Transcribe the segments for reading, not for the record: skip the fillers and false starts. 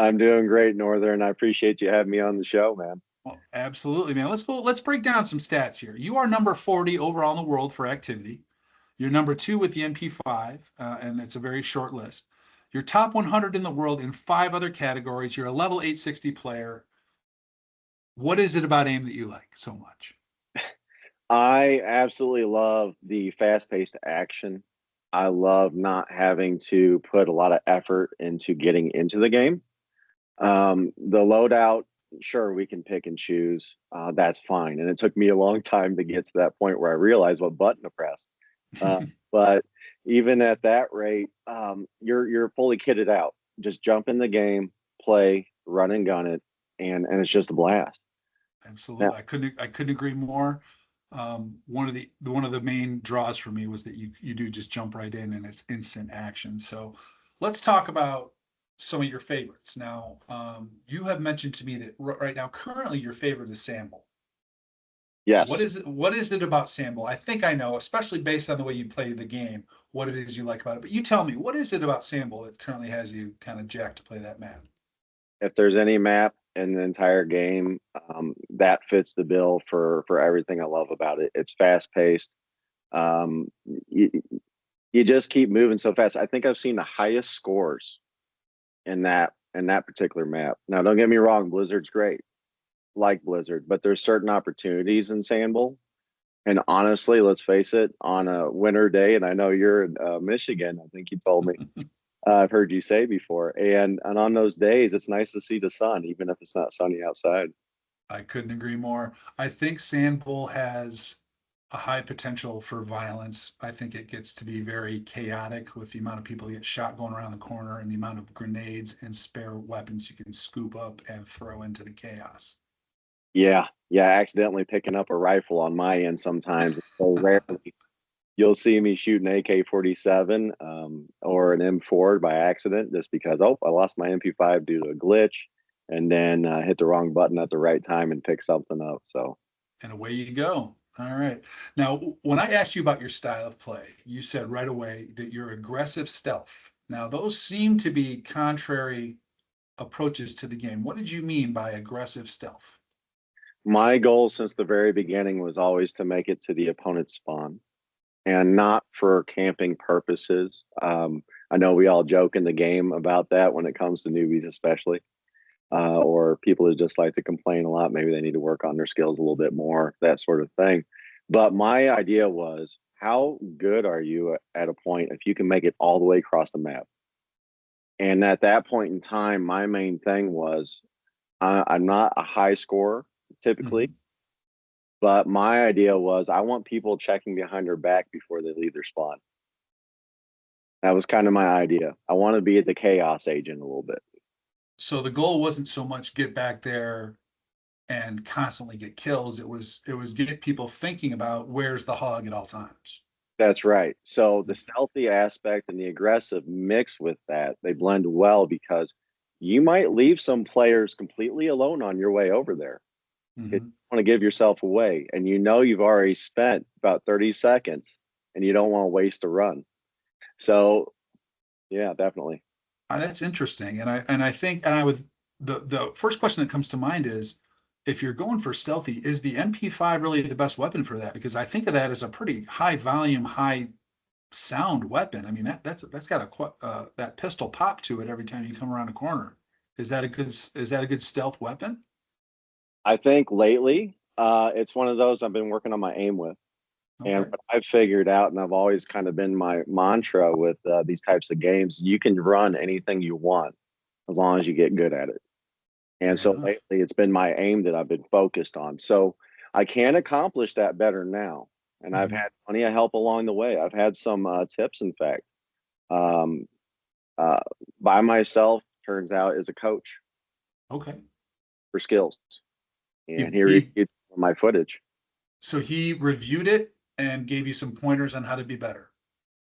I'm doing great, Northern. I appreciate you having me on the show, man. Well, absolutely, man. Let's go. Let's break down some stats here. You are number 40 overall in the world for activity. You're number two with the MP5, and it's a very short list. You're top 100 in the world in five other categories. You're a level 860 player. What is it about AIM that you like so much? I absolutely love the fast-paced action. I love not having to put a lot of effort into getting into the game. The loadout, sure, we can pick and choose. That's fine. And it took me a long time to get to that point where I realized what button to press. But even at that rate, you're fully kitted out. Just jump in the game, play, run and gun it, and it's just a blast. Now, Absolutely, I couldn't agree more. One of the main draws for me was that you do just jump right in and it's instant action. So let's talk about some of your favorites. Now, you have mentioned to me that right now, currently your favorite is Sample. What yes. is it? What is it about Sample? I think I know, especially based on the way you play the game, what it is you like about it. But you tell me, what is it about Sample that currently has you kind of jacked to play that map? If there's any map in the entire game, that fits the bill for everything I love about it. It's fast paced. Um, you, you just keep moving so fast. I think I've seen the highest scores in that particular map. Now, don't get me wrong, Blizzard's great, like Blizzard, but there's certain opportunities in Sandbowl. And honestly, let's face it, on a winter day, and I know you're in Michigan, I think you told me. I've heard you say before, and on those days, it's nice to see the sun, even if it's not sunny outside. I couldn't agree more. I think Sandbowl has a high potential for violence. I think it gets to be very chaotic with the amount of people that get shot going around the corner and the amount of grenades and spare weapons you can scoop up and throw into the chaos. Yeah, yeah, accidentally picking up a rifle on my end sometimes. So rarely you'll see me shoot an AK-47 or an M4 by accident, just because I lost my MP5 due to a glitch, and then hit the wrong button at the right time and pick something up. So And away you go. All right. Now, when I asked you about your style of play, you said right away that you're aggressive stealth. Now, those seem to be contrary approaches to the game. What did you mean by aggressive stealth? my goal since the very beginning was always to make it to the opponent's spawn, and not for camping purposes. I know we all joke in the game about that when it comes to newbies, especially, or people who just like to complain a lot. Maybe they need to work on their skills a little bit more, that sort of thing. But my idea was, how good are you at a point if you can make it all the way across the map? And at that point in time, my main thing was, I'm not a high scorer typically, Mhm. but my idea was I want people checking behind their back before they leave their spawn. That was kind of my idea. I want to be the chaos agent a little bit. So the goal wasn't so much get back there and constantly get kills. It was get people thinking about where's the hog at all times. That's right. So the stealthy aspect and the aggressive mix with that, they blend well because you might leave some players completely alone on your way over there. You Mhm. want to give yourself away, and you know you've already spent about 30 seconds, and you don't want to waste a run. So yeah, definitely. That's interesting, and I think and I would the first question that comes to mind is if you're going for stealthy, is the MP5 really the best weapon for that? Because I think of that as a pretty high volume, high sound weapon. I mean that's got that pistol pop to it every time you come around a corner. Is that a good stealth weapon? I think lately, it's one of those I've been working on my aim with. And Okay. what I've figured out, and I've always kind of been my mantra with these types of games, you can run anything you want as long as you get good at it. And Fair so enough. lately, it's been my aim that I've been focused on. So I can accomplish that better now. And I've Mhm. had plenty of help along the way. I've had some tips, in fact. Um, uh, by myself, turns out, is a coach Okay. for skills. He And he he reviewed my footage. so he reviewed it and gave you some pointers on how to be better.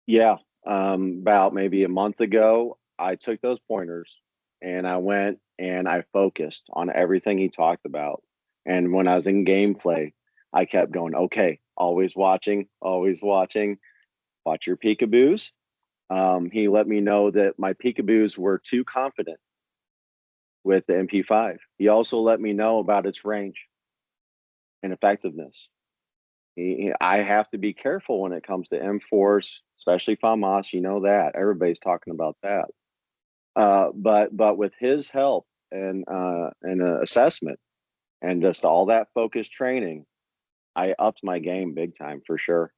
Yeah, about maybe a month ago, I took those pointers and I went and I focused on everything he talked about. And when I was in gameplay, I kept going, okay, always watching, watch your peekaboos. He let me know that my peekaboos were too confident. with the MP5. He also let me know about its range and effectiveness. I have to be careful when it comes to M4s, especially FAMAS. You know that everybody's talking about that. But with his help and assessment and just all that focused training, I upped my game big time for sure.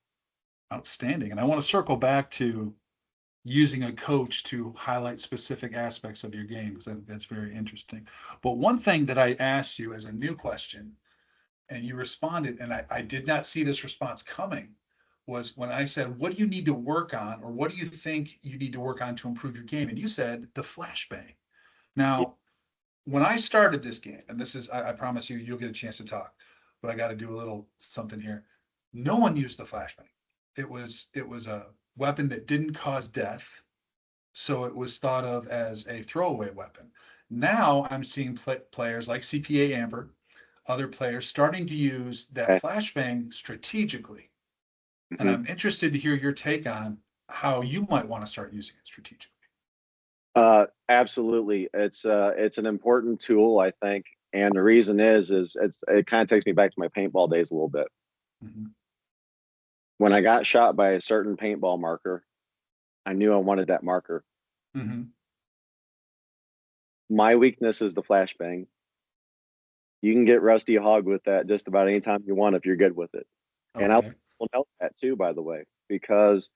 Outstanding. And I want to circle back to using a coach to highlight specific aspects of your game because that's very interesting. But one thing that I asked you as a new question, and you responded, and I did not see this response coming, was when I said, what do you need to work on, or what do you think you need to work on to improve your game? And you said the flashbang. Yeah. Now, when I started this game, and this is, I promise you, you'll get a chance to talk, but I got to do a little something here. No one used the flashbang. It was a weapon that didn't cause death, so it was thought of as a throwaway weapon. Now I'm seeing players like CPA Amber, other players starting to use that Okay. flashbang strategically. And Mhm. I'm interested to hear your take on how you might want to start using it strategically. Absolutely. It's an important tool, I think. And the reason is it kind of takes me back to my paintball days a little bit. Mhm. When I got shot by a certain paintball marker, I knew I wanted that marker. Mhm. My weakness is the flashbang. You can get Rusty Hog with that just about any time you want if you're good with it. And I Okay. will know that too, by the way, because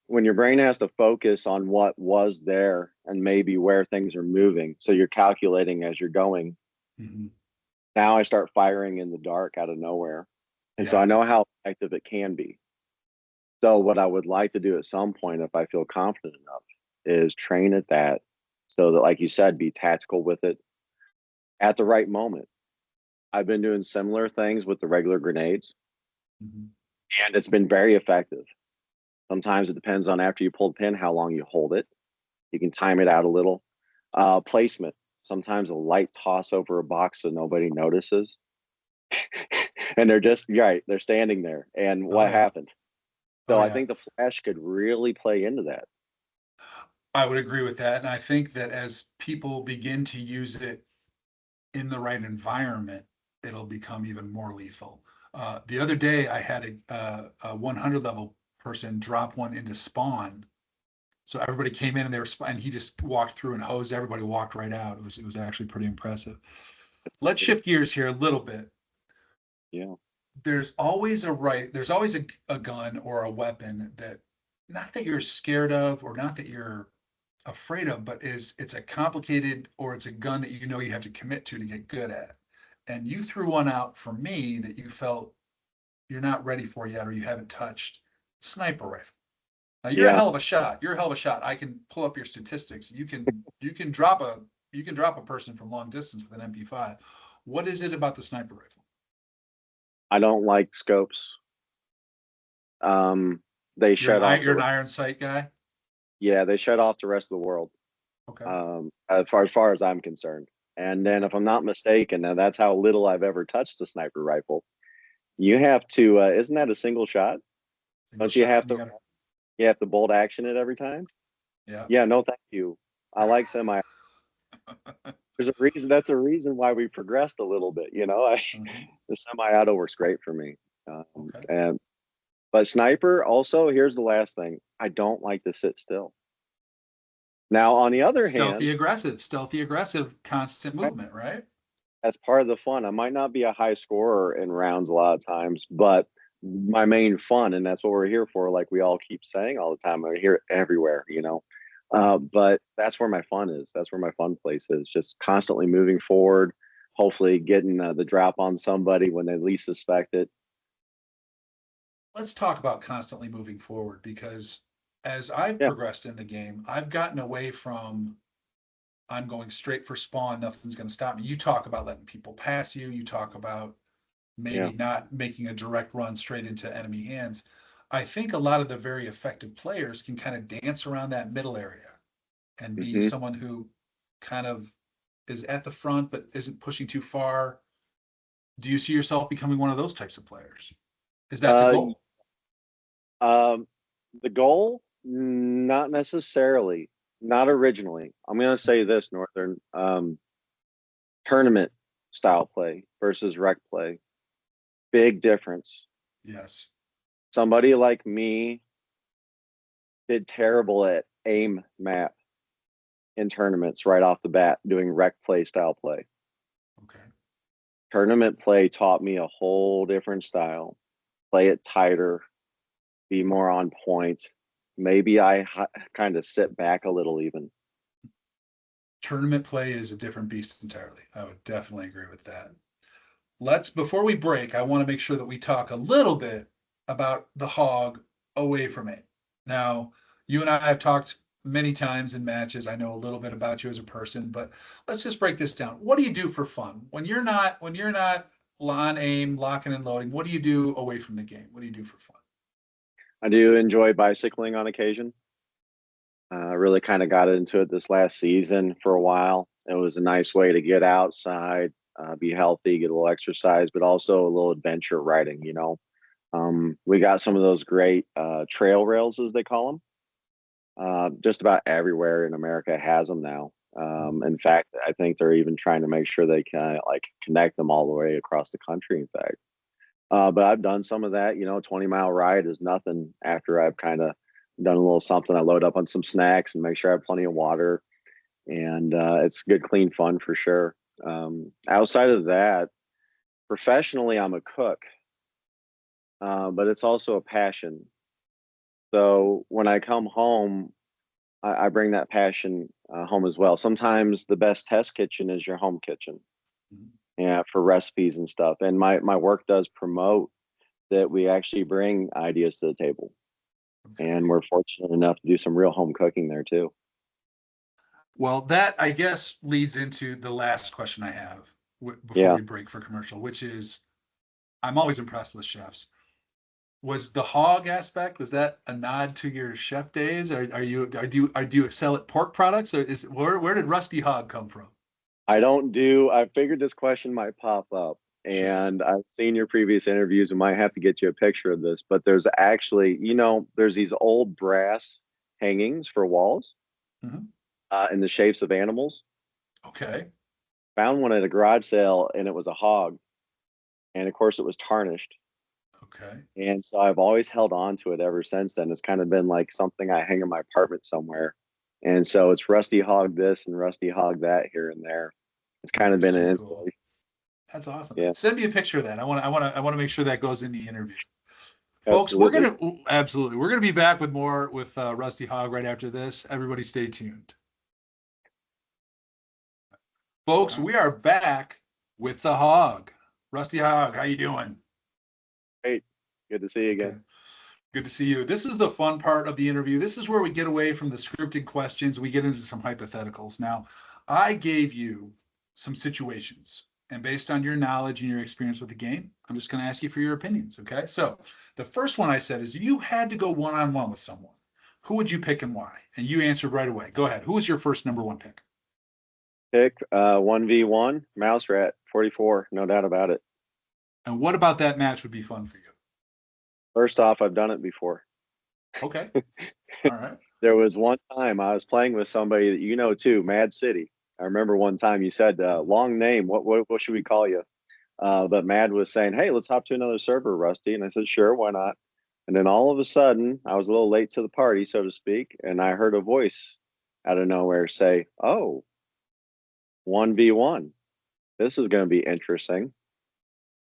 when your brain has to focus on what was there and maybe where things are moving, so you're calculating as you're going. Mhm. Now I start firing in the dark out of nowhere. And so I Yeah. know how effective it can be. So what I would like to do at some point, if I feel confident enough, is train at that so that, like you said, be tactical with it at the right moment. I've been doing similar things with the regular grenades, Mhm. and it's been very effective. Sometimes it depends on after you pull the pin, how long you hold it. You can time it out a little. Placement. Sometimes a light toss over a box so nobody notices. And they're just right. They're standing there. And Oh what yeah. happened? So Oh I yeah. think the flash could really play into that. I would agree with that. And I think that as people begin to use it in the right environment, it'll become even more lethal. The other day, I had a 100 level person drop one into spawn. So everybody came in and they were, and he just walked through and hosed everybody, walked right out. It was actually pretty impressive. Let's shift gears here a little bit. Yeah. There's always a gun or a weapon that, not that you're scared of or not that you're afraid of, but it's a complicated, or it's a gun that you know you have to commit to get good at. And you threw one out for me that you felt you're not ready for yet or you haven't touched. Sniper rifle. Now you're a Yeah. hell of a shot. You're a hell of a shot. I can pull up your statistics. You can drop a person from long distance with an MP5. What is it about the sniper rifle? I don't like scopes. Um, they shut off You're an the, iron sight guy. yeah, they shut off the rest of the world. Okay. As far as I'm concerned. And then Okay. if I'm not mistaken, now that's how little I've ever touched a sniper rifle. You have to, isn't that a single shot? Single Don't you shot, have and you to, got to. you have to bolt action it every time? Yeah. Yeah, no, thank you. I like semi. There's a reason. That's a reason why we progressed a little bit. Mhm. The semi-auto works great for me. Okay. And but sniper also. Here's the last thing. I don't like to sit still. Now, on the other hand, Stealthy aggressive, constant movement, right? that's part of the fun. I might not be a high scorer in rounds a lot of times, but my main fun, and that's what we're here for. Like we all keep saying all the time, I hear it everywhere. But that's where my fun is. That's where my fun place is. Just constantly moving forward, hopefully getting the drop on somebody when they least suspect it. Let's talk about constantly moving forward because as I've Yeah. progressed in the game, I've gotten away from I'm going straight for spawn, nothing's going to stop me. You talk about letting people pass you, you talk about Yeah. maybe not making a direct run straight into enemy hands. I think a lot of the very effective players can kind of dance around that middle area and be Hmm. someone who kind of is at the front but isn't pushing too far. Do you see yourself becoming one of those types of players? Is that the Uh, goal? um, the goal, not necessarily, not originally. I'm going to say this, Northern. Tournament style play versus rec play. Big difference. Yes. Somebody like me did terrible at aim map in tournaments right off the bat doing rec play style play. Okay. Tournament play taught me a whole different style. Play it tighter, be more on point. Maybe I kind of sit back a little even. Tournament play is a different beast entirely. I would definitely agree with that. Before we break, I want to make sure that we talk a little bit about the hog away from it. Now, you and I have talked many times in matches. I know a little bit about you as a person, but let's just break this down. What do you do for fun when you're not on aim, locking and loading? What do you do away from the game? What do you do for fun? I do enjoy bicycling on occasion. Really kind of got into it this last season for a while. It was a nice way to get outside, be healthy, get a little exercise, but also a little adventure riding, you know. We got some of those great trail rails, as they call them. Just about everywhere in America has them now. In fact, I think they're even trying to make sure they can like connect them all the way across the country. In fact, but I've done some of that. You know, 20-mile ride is nothing after I've kind of done a little something. I load up on some snacks and make sure I have plenty of water, and it's good, clean fun for sure. Outside of that, professionally, I'm a cook, but it's also a passion. So when I come home, I bring that passion home as well. Sometimes the best test kitchen is your home kitchen, Mhm. yeah, for recipes and stuff. And my work does promote that we actually bring ideas to the table, Okay. and we're fortunate enough to do some real home cooking there too. Well, that I guess leads into the last question I have before Yeah, we break for commercial, which is I'm always impressed with chefs. Was the hog aspect, was that a nod to your chef days? Do you excel at pork products, or where did Rusty Hog come from? I figured this question might pop up, Sure. and I've seen your previous interviews and might have to get you a picture of this, but there's actually, there's these old brass hangings for walls Mhm. in the shapes of animals. Okay. Found one at a garage sale, and it was a hog, and of course it was tarnished. Okay. And so I've always held on to it ever since then. It's kind of been like something I hang in my apartment somewhere. And so it's Rusty Hog this and Rusty Hog that here and there. It's kind of That's been an too cool. inspiration. That's awesome. Yeah, Send me a picture of that. I want to make sure that goes in the interview. Folks, absolutely. we're gonna be back with more with Rusty Hog right after this. Everybody stay tuned. Folks, we are back with the hog. Rusty Hog, how you doing? Great. Good to see you Okay. again. Good to see you. This is the fun part of the interview. This is where we get away from the scripted questions. We get into some hypotheticals. Now, I gave you some situations, and based on your knowledge and your experience with the game, I'm just going to ask you for your opinions. Okay. So, the first one I said is you had to go one on one with someone. Who would you pick and why? And you answered right away. Go ahead. Who was your first number one pick? Pick 1v1, Mouse Rat 44, no doubt about it. And what about that match would be fun for you? First off, I've done it before. Okay. All right. There was one time I was playing with somebody that you know too, Mad City. I remember one time you said, long name, what should we call you? But Mad was saying, "Hey, let's hop to another server, Rusty." And I said, "Sure, why not?" And then all of a sudden, I was a little late to the party, so to speak, and I heard a voice out of nowhere say, "Oh, 1v1. This is going to be interesting."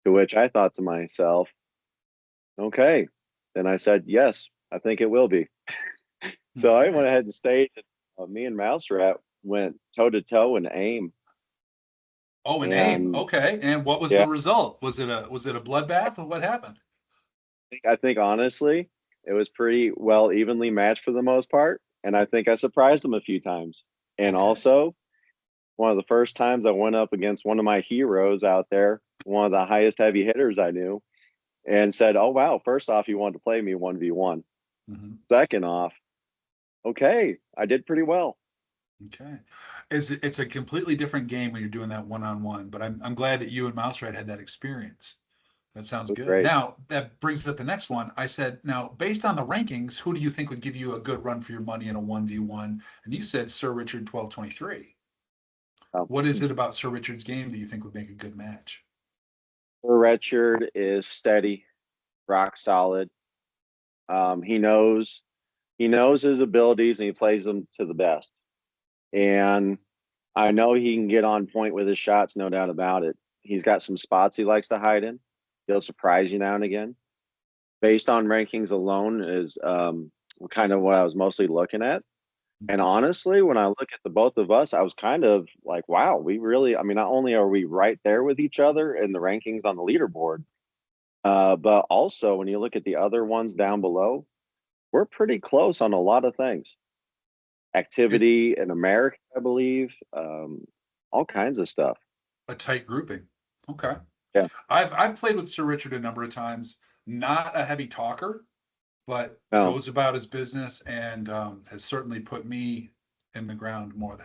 To which I thought to myself, "Okay." Then I said, "Yes, I think it will be." So I went Okay. ahead and stayed. Me and Mouse Rat went toe to toe in aim, Oh, an aim. and Okay. And what was yeah, the result? Was it a bloodbath or what happened? I think honestly, it was pretty well evenly matched for the most part, and I think I surprised him a few times. And Okay. also, one of the first times I went up against one of my heroes out there, one of the highest heavy hitters I knew, and said, "Oh wow, first off, you wanted to play me 1v1. Mhm. Second off, okay, I did pretty well." Okay. It's a completely different game when you're doing that one-on-one, but I'm glad that you and Mouse Rat had that experience. That sounds It was good. great. Now, that brings up the next one. I said, now, based on the rankings, who do you think would give you a good run for your money in a 1v1? And you said Sir Richard 1223. What is it about Sir Richard's game that you think would make a good match? Richard is steady, rock solid. He knows his abilities and he plays them to the best. And I know he can get on point with his shots, no doubt about it. He's got some spots he likes to hide in. He'll surprise you now and again. Based on rankings alone is kind of what I was mostly looking at. And honestly, when I look at the both of us, I was kind of like, wow, we really, I mean, not only are we right there with each other in the rankings on the leaderboard, but also when you look at the other ones down below, we're pretty close on a lot of things. It, Activity in America, I believe, all kinds of stuff. a tight grouping. Okay. Yeah. I've played with Sir Richard a number of times. Not a heavy talker, but No, goes about his business and has certainly put me in the ground more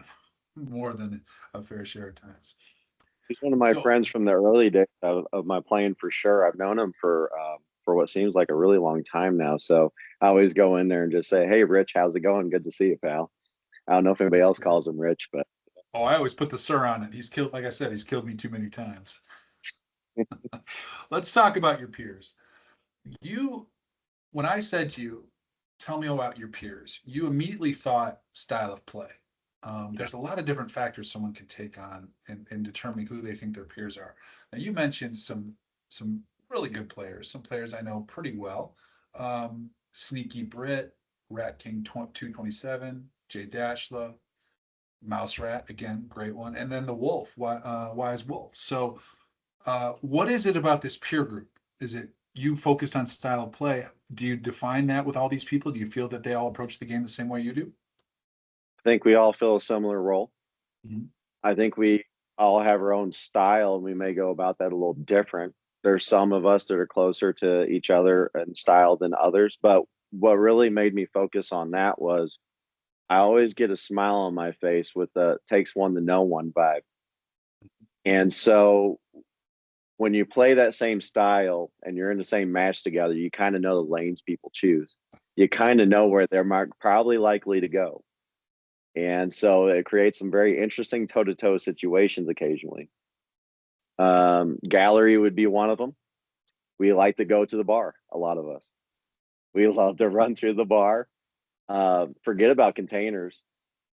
than a fair share of times. he's one of my So, friends from the early days of my playing for sure. I've known him for what seems like a really long time now. So I always go in there and just say, "Hey, Rich, how's it going? Good to see you, pal." I don't know if anybody that's else great. calls him Rich, but Oh, I always put the sir on it. He's killed, like I said, he's killed me too many times. Let's talk about your peers. You, when I said to you, tell me about your peers, you immediately thought style of play. yeah. There's a lot of different factors someone can take on in determining who they think their peers are. Now, you mentioned some really good players, some players I know pretty well. Sneaky Brit, Rat King 227, Jay Dashla, Mouse Rat, again, great one, and then the Wolf, Wise Wolf. So, what is it about this peer group? Is it you focused on style of play? Do you define that with all these people? Do you feel that they all approach the game the same way you do? I think we all fill a similar role. Mhm. I think we all have our own style and we may go about that a little different. There's some of us that are closer to each other in style than others, but what really made me focus on that was I always get a smile on my face with the takes one to know one vibe. And so when you play that same style and you're in the same match together, you kind of know the lanes people choose. You kind of know where they're probably likely to go. And so it creates some very interesting toe to toe situations occasionally. Gallery would be one of them. We like to go to the bar, a lot of us. We love to run through the bar. Forget about containers.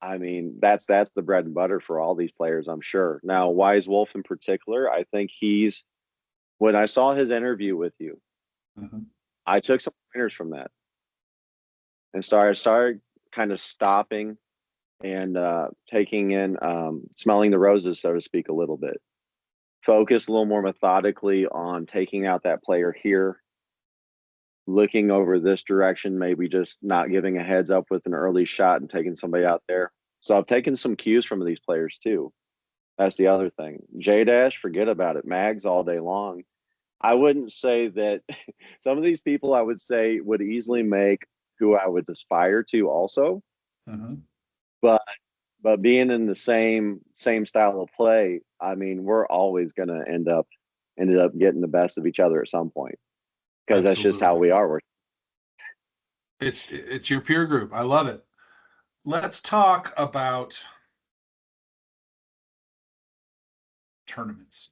I mean, that's the bread and butter for all these players, I'm sure. Now, Wise Wolf in particular, I think he's when I saw his interview with you, Mhm. I took some pointers from that and started kind of stopping and taking in smelling the roses, so to speak, a little bit. Focus a little more methodically on taking out that player here, looking over this direction, maybe just not giving a heads up with an early shot and taking somebody out there. So I've taken some cues from these players too. That's the other thing. J Dash, forget about it. Mags all day long. I wouldn't say that some of these people I would say would easily make who I would aspire to also, Mhm. but being in the same style of play, I mean, we're always gonna ended up getting the best of each other at some point because that's just how Absolutely. we are. We're It's your peer group. I love it. Let's talk about tournaments.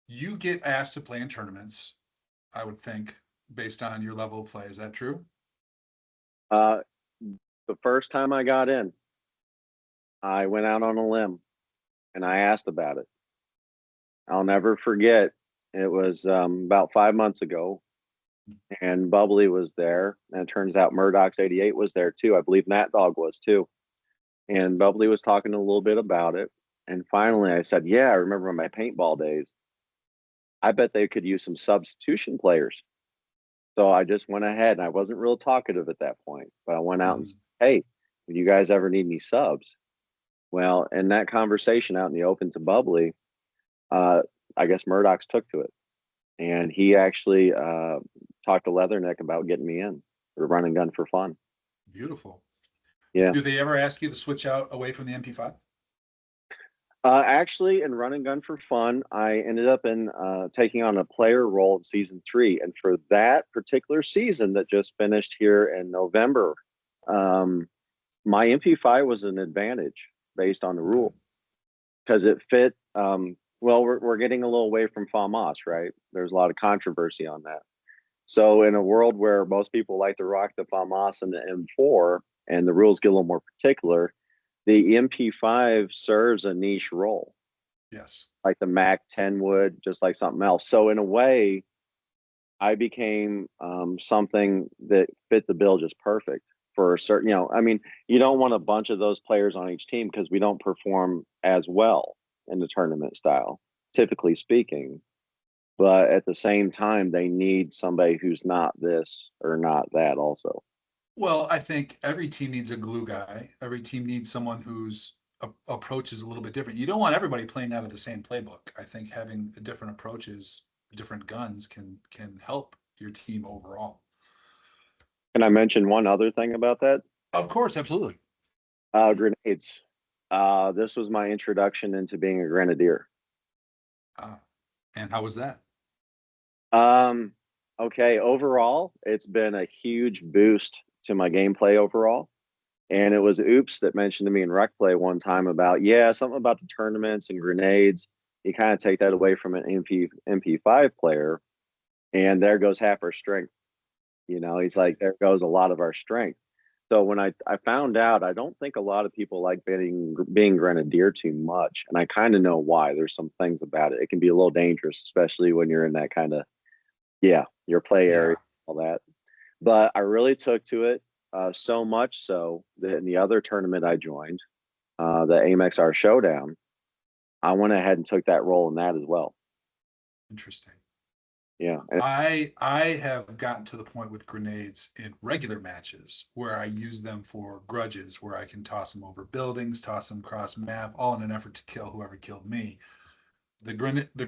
You get asked to play in tournaments, I would think, based on your level of play. Is that true? uh, the first time I got in, I went out on a limb and I asked about it. I'll never forget. It was about 5 months ago, and Bubbly was there, and it turns out Murdoch's 88 was there too. I believe Nat Dog was too, and Bubbly was talking a little bit about it. And finally, I said, "Yeah, I remember my paintball days. I bet they could use some substitution players." So I just went ahead, and I wasn't real talkative at that point, but I went out and Mhm. said, "Hey, if you guys ever need any subs?" Well, in that conversation out in the open to Bubbly, uh, I guess Murdoch's took to it, and he actually talked to Leatherneck about getting me in for run and gun for fun. Beautiful. Yeah, Do they ever ask you to switch out away from the MP5? actually, in run and gun for fun, I ended up in taking on a player role in season 3, and for that particular season that just finished here in November, um, my MP5 was an advantage based on the Okay. rule. because it fit. Well, we're getting a little away from FAMAS, right? There's a lot of controversy on that. So in a world where most people like to rock the FAMAS and the M4, and the rules get a little more particular, the MP5 serves a niche role, Yes. like the Mac 10 would, just like something else. So in a way, I became something that fit the bill just perfect for a certain, I mean, you don't want a bunch of those players on each team because we don't perform as well in the tournament style, typically speaking. But at the same time, they need somebody who's not this or not that also. Well, I think every team needs a glue guy. Every team needs someone whose approach is a little bit different. You don't want everybody playing out of the same playbook. I think having different approaches, different guns can help your team overall. Can I mention one other thing about that? Of course, absolutely. Grenades. This was my introduction into being a grenadier. And how was that? Um, okay, overall, it's been a huge boost to my gameplay overall. And it was Oops that mentioned to me in Rec Play one time about, yeah, something about the tournaments and grenades. You kind of take that away from an MP5 player, and there goes half our strength. He's like, there goes a lot of our strength. So when I found out, I don't think a lot of people like being grenadier too much, and I kind of know why. There's some things about it. It can be a little dangerous, especially when you're in that kind of your play area, Yeah. all that. But I really took to it so much so that in the other tournament I joined, the AMXR Showdown, I went ahead and took that role in that as well. Interesting. Yeah. I have gotten to the point with grenades in regular matches where I use them for grudges, where I can toss them over buildings, toss them across map, all in an effort to kill whoever killed me. The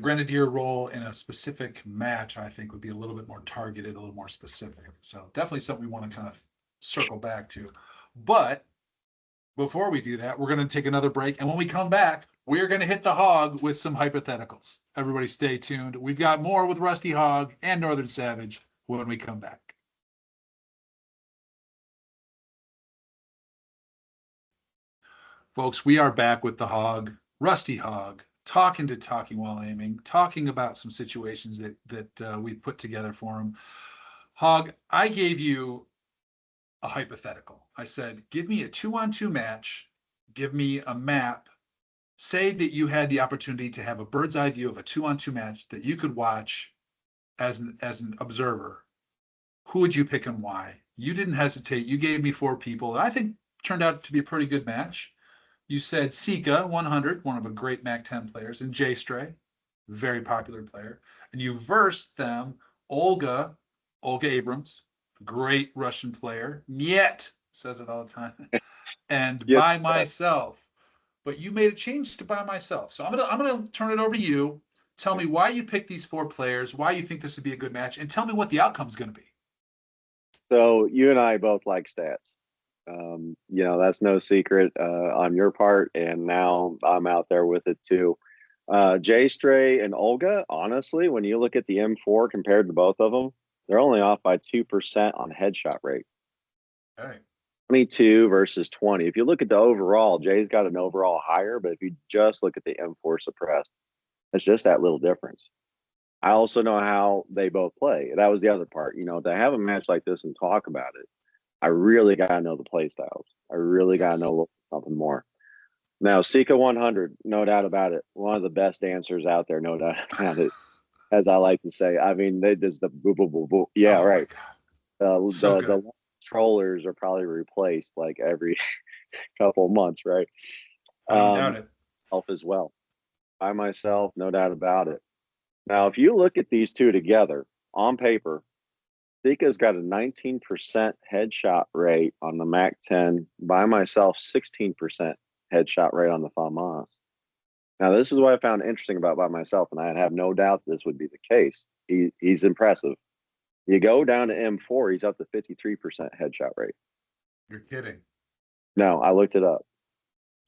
grenadier role in a specific match, I think, would be a little bit more targeted, a little more specific. So definitely something we want to kind of circle back to. But before we do that, we're going to take another break. And when we come back, we're going to hit the hog with some hypotheticals. Everybody stay tuned. We've got more with Rusty Hog and Northern Savage when we come back. Folks, we are back with the Hog, Rusty Hog, talking to Talking While Aiming, talking about some situations that we put together for him. Hog, I gave you a hypothetical. I said, give me a 2-on-2 match, give me a map. Say that you had the opportunity to have a bird's eye view of a 2-on-2 match that you could watch as an observer. Who would you pick and why? You didn't hesitate. You gave me 4 people that I think turned out to be a pretty good match. You said Sika 100, one of a great Mac 10 players, and J Stray, very popular player. And you versed them, Olga Abrams, great Russian player. Niet says it all the time. And Yes. By Myself. But you made a change to By Myself. So I'm gonna turn it over to you. Tell me why you picked these 4 players, why you think this would be a good match, and tell me what the outcome's going to be. So you and I both like stats. That's no secret on your part, and now I'm out there with it too. J Stray and Olga, honestly, when you look at the M4 compared to both of them, they're only off by 2% on headshot rate. Okay. 22 versus 20. If you look at the overall, Jay's got an overall higher, but if you just look at the M4 suppressed, it's just that little difference. I also know how they both play. That was the other part. To have a match like this and talk about it, I really got to know the play styles. I really got to Yes. know something more. Now, Sika 100, no doubt about it. One of the best dancers out there, no doubt about it, as I like to say. I mean, they just the boo, boo, boo, boo. Yeah, Oh my right. God. So The good. controllers are probably replaced like every couple of months, right? I don't doubt it. Self as well. By Myself, no doubt about it. Now, if you look at these two together on paper, Sika's got a 19% headshot rate on the Mac 10. By Myself, 16% headshot rate on the FAMAS. Now, this is what I found interesting about By Myself, and I have no doubt this would be the case. He's impressive. You go down to M4, he's up to 53% headshot rate. You're kidding. No, I looked it up.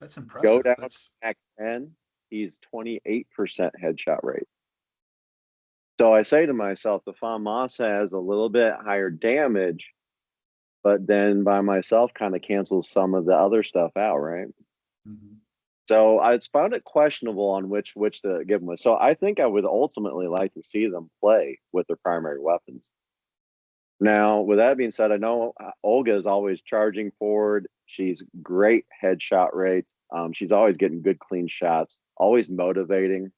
That's Go impressive. down to That's Mac 10, he's 28% headshot rate. So I say to myself, the FAMAS has a little bit higher damage, but then By Myself kind of cancels some of the other stuff out, right? mhm. So I found it questionable on which to give them with. So I think I would ultimately like to see them play with their primary weapons. Now, with that being said, I know Olga is always charging forward. She's great headshot rates. She's always getting good clean shots, always motivating,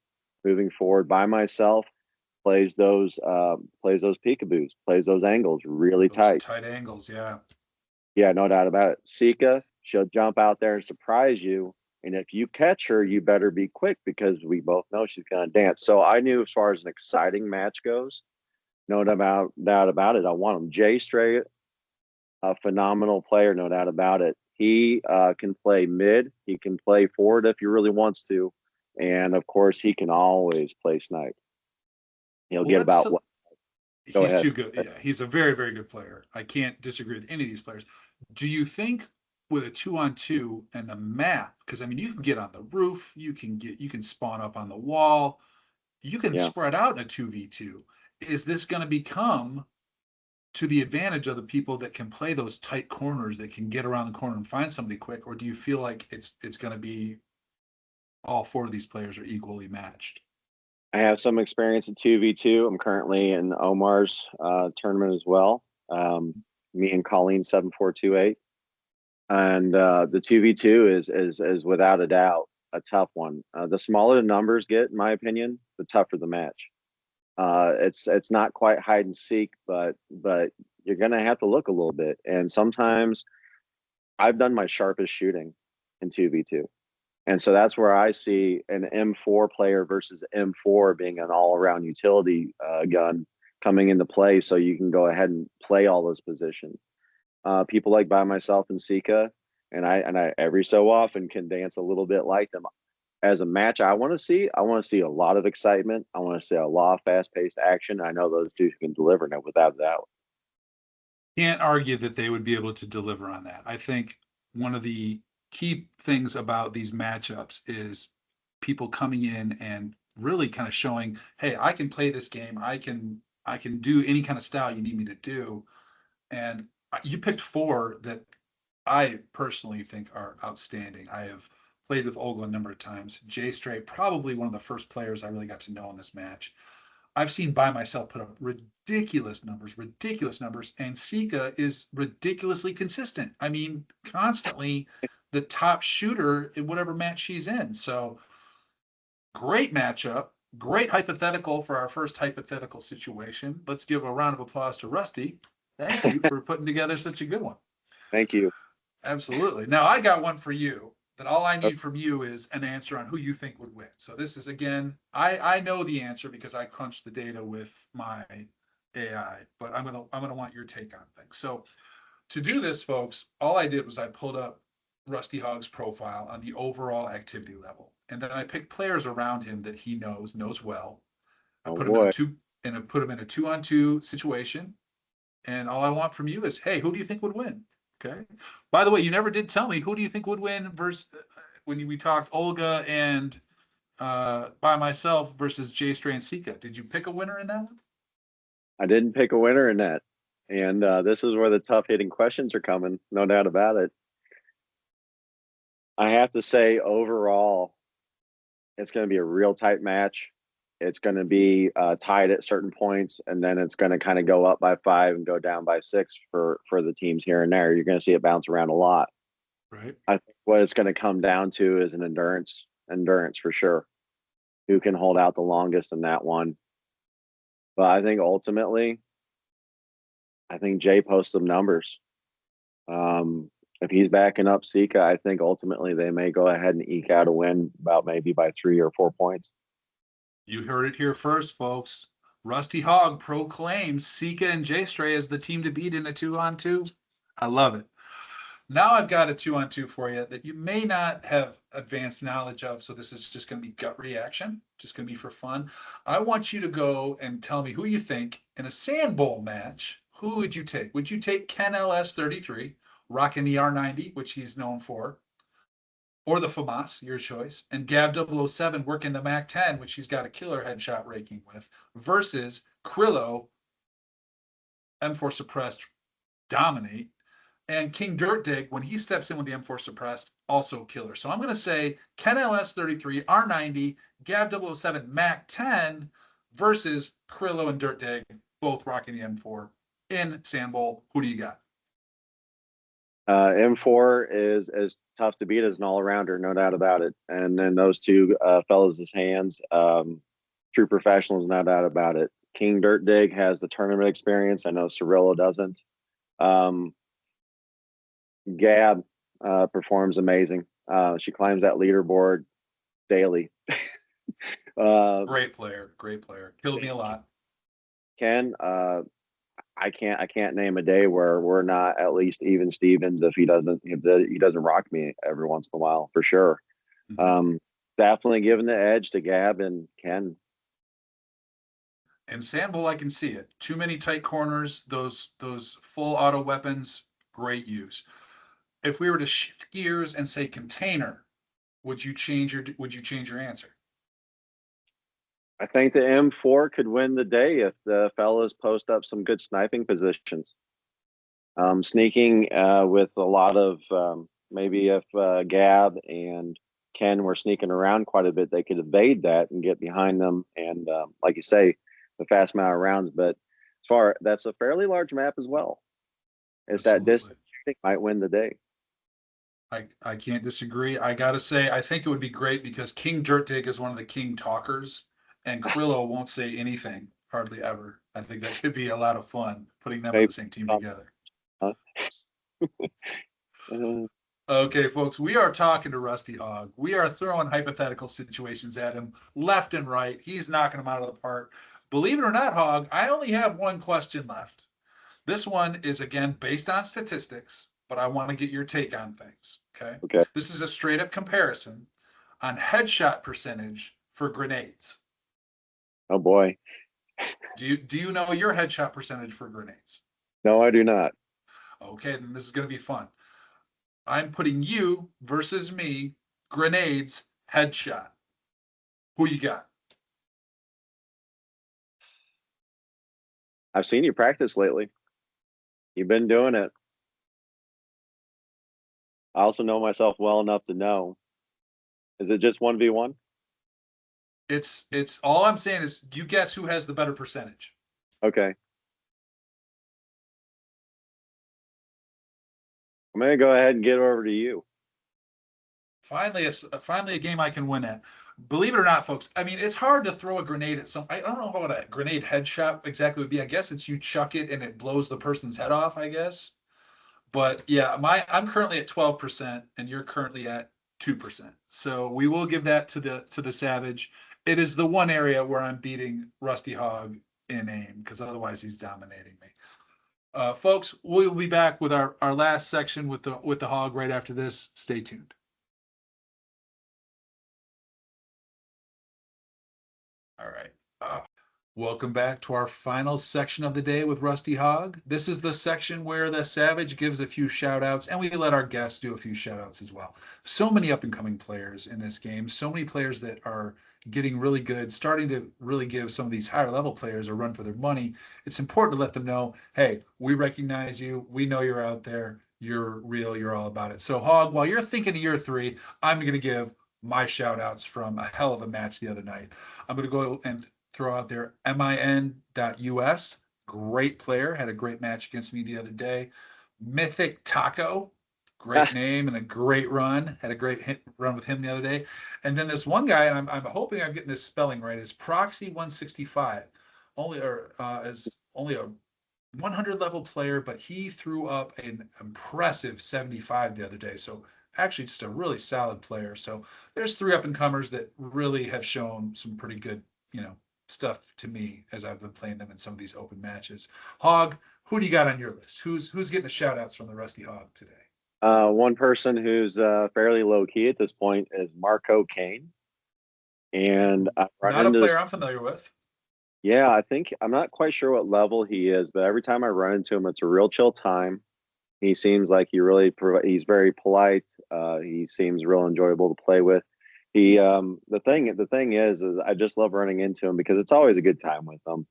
moving forward. By myself, plays those peekaboos, plays those angles really Those tight. tight angles, yeah. Yeah, no doubt about it. Sika, she'll jump out there and surprise you. And if you catch her, you better be quick because we both know she's going to dance. So I knew as far as an exciting match goes, no doubt about it. I want him. Jay Stray, a phenomenal player, no doubt about it. He can play mid. He can play forward if he really wants to. And of course, he can always play snipe. He'll Well, get let's about what? Go he's ahead. too good. Yeah, he's a very, very good player. I can't disagree with any of these players. Do you think with a 2-on-2 and the map, because I mean you can get on the roof, you can spawn up on the wall, you can Yeah. spread out in a 2v2. Is this going to become to the advantage of the people that can play those tight corners that can get around the corner and find somebody quick, or do you feel like it's going to be all four of these players are equally matched? I have some experience in 2v2. I'm currently in Omar's tournament as well. Me and Colleen 7428. And the 2v2 is without a doubt a tough one. The smaller the numbers get, in my opinion, the tougher the match. It's not quite hide and seek, but you're gonna have to look a little bit. And sometimes I've done my sharpest shooting in 2v2. And so that's where I see an M4 player versus M4 being an all around utility gun coming into play. So you can go ahead and play all those positions. People like By Myself and Sika, and I every so often can dance a little bit like them. As a match, I want to see a lot of excitement. I want to see a lot of fast paced action. I know those two can deliver now without a doubt. Can't argue that they would be able to deliver on that. I think one of the key things about these matchups is people coming in and really kind of showing, hey, I can play this game. I can do any kind of style you need me to do. And you picked four that I personally think are outstanding. I have played with Olga a number of times. Jay Stray, probably one of the first players I really got to know in this match. I've seen By Myself put up ridiculous numbers, and Sika is ridiculously consistent. I mean, constantly the top shooter in whatever match she's in. So great matchup, great hypothetical for our first hypothetical situation. Let's give a round of applause to Rusty. Thank you for putting together such a good one. Thank you. Absolutely. Now I got one for you that all I need from you is an answer on who you think would win. So this is again, I know the answer because I crunched the data with my AI, but I'm gonna want your take on things. So to do this, folks, all I did was I pulled up Rusty Hog's profile on the overall activity level, and then I picked players around him that he knows well. I Oh put him in a boy. two and I put him in a 2-on-2 situation. And all I want from you is, hey, who do you think would win? Okay. By the way, you never did tell me who do you think would win versus when we talked Olga and By Myself versus Jay Stray and Sika. Did you pick a winner in that one? I didn't pick a winner in that. And this is where the tough hitting questions are coming, no doubt about it. I have to say, overall, it's going to be a real tight match. It's going to be tied at certain points, and then it's going to kind of go up by 5 and go down by 6 for the teams here and there. You're going to see it bounce around a lot. Right. I think what it's going to come down to is an endurance for sure. Who can hold out the longest in that one? But I think ultimately, I think Jay posts some numbers. Um, if he's backing up Sika, I think ultimately they may go ahead and eke out a win about maybe by 3 or 4 points. You heard it here first, folks. Rusty Hog proclaims Sika and Jay Stray as the team to beat in a 2-on-2. I love it. Now I've got a 2-on-2 for you that you may not have advanced knowledge of. So this is just going to be gut reaction, just going to be for fun. I want you to go and tell me who you think in a sand bowl match. Who would you take? Would you take Ken LS33, rocking the R90, which he's known for, or the FAMAS, your choice, and Gab 007 working the MAC 10, which he's got a killer headshot raking with, versus Krillo, M4 suppressed, dominate, And King Dirt Dig, when he steps in with the M4 suppressed, also killer. So I'm going to say Ken LS33, R90, Gab 007, Mac 10 versus Krillo and Dirt Dig, both rocking the M4 in Sand Bowl. Who do you got? M4 is as tough to beat as an all-arounder, no doubt about it. And then those two fellas' hands, true professionals, no doubt about it. King Dirt Dig has the tournament experience. I know Cirillo doesn't. Um, Gab performs amazing. She climbs that leaderboard daily. Great player, great player. Killed me a lot. Ken, I can't name a day where we're not at least even Stevens if he doesn't rock me every once in a while for sure. Mhm. Definitely giving the edge to Gab and Ken. And Sandbowl, I can see it. Too many tight corners. Those full auto weapons, great use. If we were to shift gears and say container, would you change your answer? I think the M4 could win the day if the fellas post up some good sniping positions. Sneaking with a lot of maybe if Gab and Ken were sneaking around quite a bit, they could evade that and get behind them. And like you say, the fast amount of rounds. But as far that's a fairly large map as well. It's that Absolutely. distance shooting might win the day. I can't disagree. I gotta say, I think it would be great because King Dirt Dig is one of the king talkers, and Krillo won't say anything hardly ever. I think that could be a lot of fun putting them on Maybe, the same team together. huh? uh, Okay, folks, we are talking to Rusty Hog. We are throwing hypothetical situations at him left and right. He's knocking them out of the park. Believe it or not, Hog, I only have one question left. This one is again based on statistics, but I want to get your take on things. Okay. okay. This is a straight up comparison on headshot percentage for grenades. Oh boy. Do you know your headshot percentage for grenades? No, I do not. Okay, then this is going to be fun. I'm putting you versus me, grenades, headshot. Who you got? I've seen you practice lately. You've been doing it. I also know myself well enough to know. Is it just 1v1? It's all I'm saying is you guess who has the better percentage. Okay. I'm gonna go ahead and get over to you. Finally a game I can win at. Believe it or not, folks, I mean it's hard to throw a grenade at some. I don't know what a grenade headshot exactly would be. I guess it's you chuck it and it blows the person's head off, I guess. But yeah, I'm currently at 12% and you're currently at 2%. So we will give that to the Savage. It is the one area where I'm beating Rusty Hog in aim because otherwise he's dominating me. Folks, we'll be back with our last section with the Hog right after this. Stay tuned. All right. Welcome back to our final section of the day with Rusty Hog. This is the section where the Savage gives a few shout outs and we let our guests do a few shout outs as well. So many up and coming players in this game, so many players that are getting really good, starting to really give some of these higher level players a run for their money. It's important to let them know, hey, we recognize you. We know you're out there. You're real. You're all about it. So, Hog, while you're thinking of year three, I'm going to give my shout outs from a hell of a match the other night. I'm going to go and throw out there min.us. Great player. Had a great match against me the other day. Mythic Taco. Great name and a great run. Had a great run with him the other day. And then this one guy, and I'm hoping I'm getting this spelling right, is Proxy 165. Is only a 100 level player, but he threw up an impressive 75 the other day. So actually just a really solid player. So there's three up and comers that really have shown some pretty good, stuff to me as I've been playing them in some of these open matches. Hog, who do you got on your list? Who's getting the shout outs from the Rusty Hog today? One person who's fairly low key at this point is Marco Kane. And I've run Not a into this. player I'm familiar with. Yeah, I think I'm not quite sure what level he is, but every time I run into him, it's a real chill time. He seems like he's very polite. He seems real enjoyable to play with. The thing is I just love running into him because it's always a good time with him.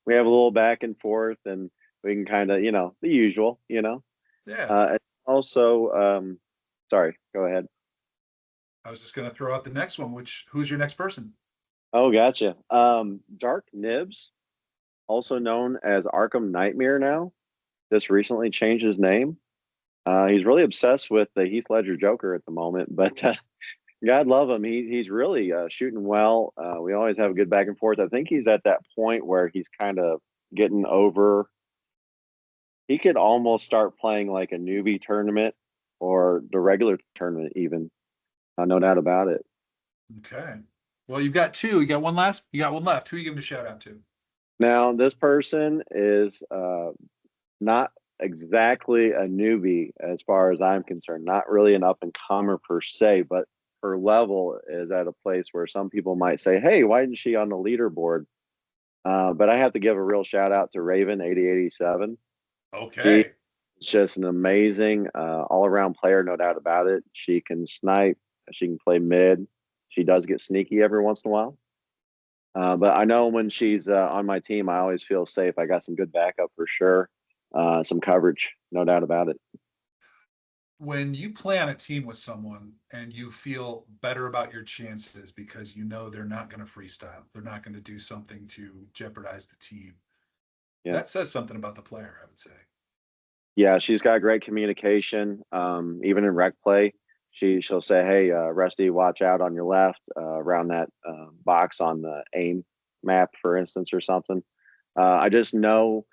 We have a little back and forth, and we can kind of, the usual. Yeah. And also, sorry, go ahead. I was just going to throw out the next one, who's your next person? Oh, gotcha. Dark Nibs, also known as Arkham Nightmare now, just recently changed his name. He's really obsessed with the Heath Ledger Joker at the moment, but God love him. He's really shooting well. We always have a good back and forth. I think he's at that point where he's kind of getting over. He could almost start playing like a newbie tournament or the regular tournament, even. No doubt about it. Okay. Well, you've got two. You got one last. You got one left. Who are you giving a shout out to? Now, this person is not exactly a newbie as far as I'm concerned, not really an up and comer per se, but her level is at a place where some people might say, hey, why isn't she on the leaderboard? But I have to give a real shout out to Raven 8087. She's Okay. just an amazing all around player, no doubt about it. She can snipe, she can play mid. She does get sneaky every once in a while. But I know when she's on my team, I always feel safe. I got some good backup for sure, some coverage, no doubt about it. When you play on a team with someone and you feel better about your chances because you know they're not going to freestyle, they're not going to do something to jeopardize the team, Yeah. that says something about the player, I would say. Yeah, she's got great communication. Even in rec play, she'll say, "Hey, Rusty, watch out on your left around that box on the aim map, for instance, or something." I just know,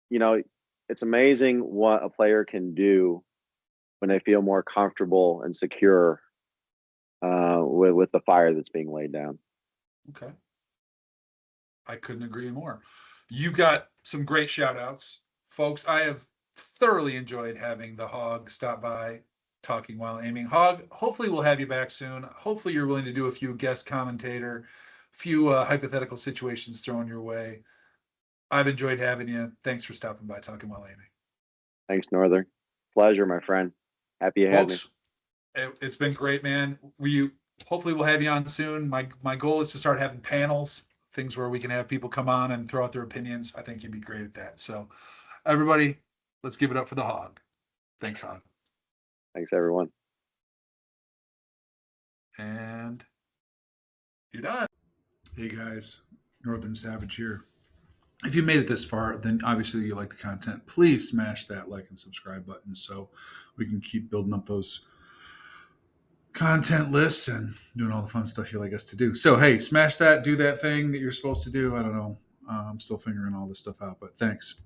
you know, it's amazing what a player can do when they feel more comfortable and secure with the fire that's being laid down. Okay. I couldn't agree more. You got some great shout outs. Folks, I have thoroughly enjoyed having the Hog stop by talking while aiming. Hog, hopefully we'll have you back soon. Hopefully you're willing to do a few guest commentator, few hypothetical situations thrown your way. I've enjoyed having you. Thanks for stopping by talking while aiming. Thanks, Northern. Pleasure, my friend. Happy you had me. Folks, it's been great, man. We hopefully we'll have you on soon. My goal is to start having panels, things where we can have people come on and throw out their opinions. I think you'd be great at that. So, everybody, let's give it up for the Hog. Thanks, Hog. Thanks, everyone. And you're done. Hey guys, Northern Savage here. If you made it this far, then obviously you like the content. Please smash that like and subscribe button so we can keep building up those content lists and doing all the fun stuff you like us to do. So, hey, smash that, do that thing that you're supposed to do. I don't know. I'm still figuring all this stuff out, but thanks.